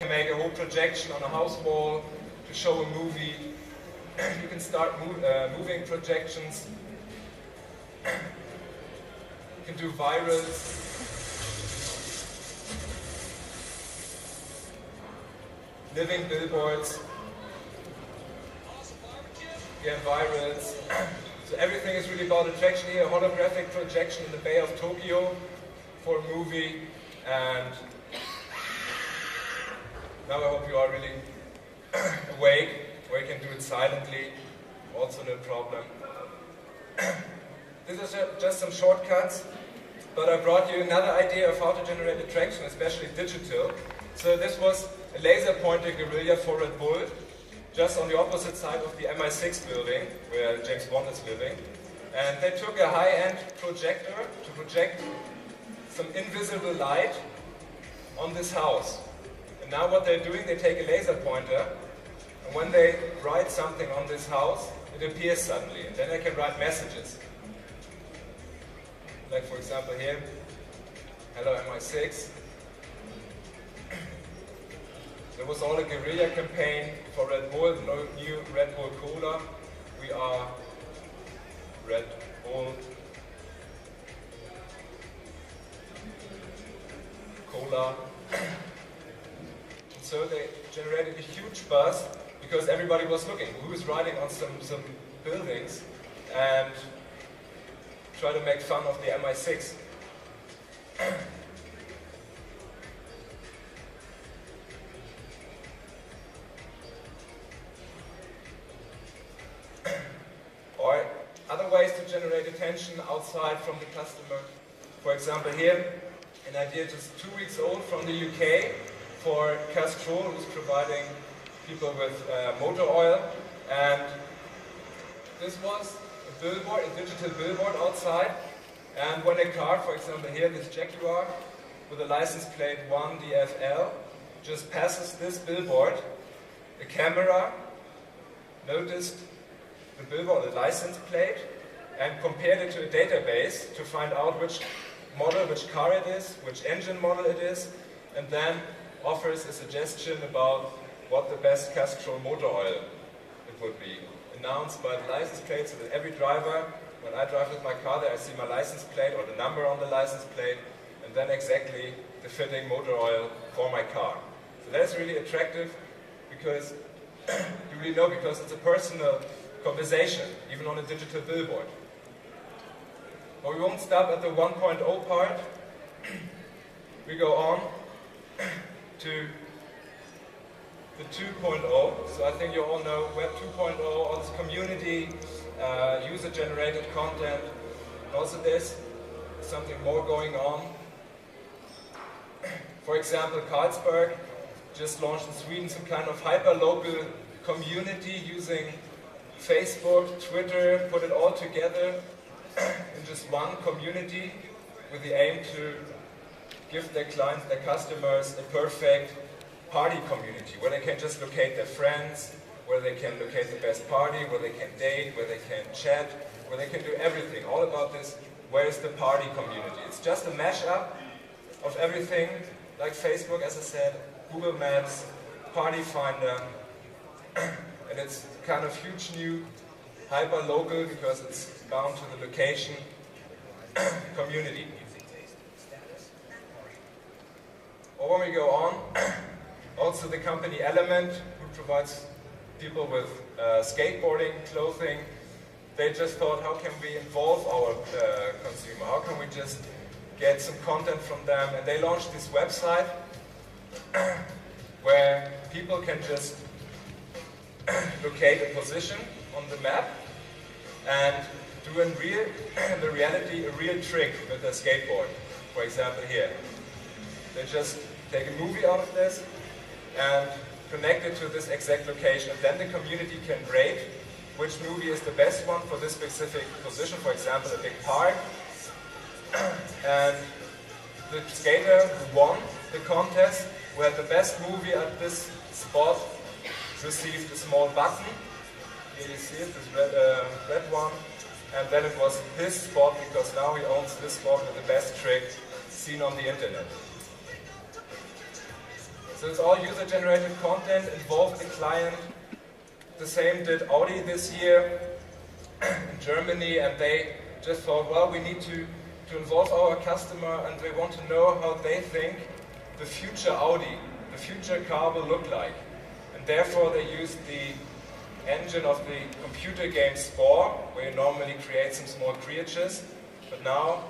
You can make a whole projection on a house wall to show a movie. You can start moving projections. You can do virals. Living billboards. Again, virals. So everything is really about attraction here. A holographic projection in the Bay of Tokyo for a movie. And now I hope you are really awake, or you can do it silently, also no problem. This is just some shortcuts, but I brought you another idea of how to generate attraction, especially digital. So this was a laser pointer guerrilla for Red Bull, just on the opposite side of the MI6 building, where James Bond is living. And they took a high-end projector to project some invisible light on this house. And now what they're doing, they take a laser pointer, and when they write something on this house, it appears suddenly, and then they can write messages. Like for example here, hello MI6. There was all a guerrilla campaign for Red Bull, no new Red Bull Cola. We are Red Bull Cola. So they generated a huge buzz because everybody was looking who is riding on some buildings and try to make fun of the MI6. Or other ways to generate attention outside from the customer. For example here, an idea just 2 weeks old from the UK for Castrol, who's providing people with motor oil. And this was a billboard, a digital billboard outside. And when a car, for example here, this Jaguar with a license plate 1DFL, just passes this billboard, the camera noticed the billboard, the license plate, and compared it to a database to find out which model, which car it is, which engine model it is, and then offers a suggestion about what the best Castrol motor oil it would be. Announced by the license plate, so that every driver, when I drive with my car there, I see my license plate or the number on the license plate, and then exactly the fitting motor oil for my car. So that's really attractive because you really know, because it's a personal conversation, even on a digital billboard. But we won't stop at the 1.0 part. We go on to the 2.0. So I think you all know Web 2.0, all this community, user-generated content. And also there's something more going on. For example, Carlsberg just launched in Sweden some kind of hyper-local community using Facebook, Twitter, put it all together in just one community with the aim to give their clients, their customers, a perfect party community where they can just locate their friends, where they can locate the best party, where they can date, where they can chat, where they can do everything. All about this, where is the party community? It's just a mashup of everything, like Facebook, as I said, Google Maps, Party Finder, and it's kind of huge new, hyper-local, because it's bound to the location community. Or when we go on, also the company Element, who provides people with skateboarding, clothing, they just thought, how can we involve our consumer? How can we just get some content from them? And they launched this website where people can just locate a position on the map and do in the reality a real trick with a skateboard. For example here. They just take a movie out of this and connect it to this exact location, and then the community can rate which movie is the best one for this specific position, for example a big park. And the skater who won the contest, who had the best movie at this spot, received a small button. Here you see it, this red one. And then it was his spot, because now he owns this spot with the best trick seen on the internet. So it's all user-generated content, involved the client. The same did Audi this year in Germany, and they just thought, well, we need to involve our customer, and they want to know how they think the future Audi, the future car will look like. And therefore they used the engine of the computer game Spore, where you normally create some small creatures, but now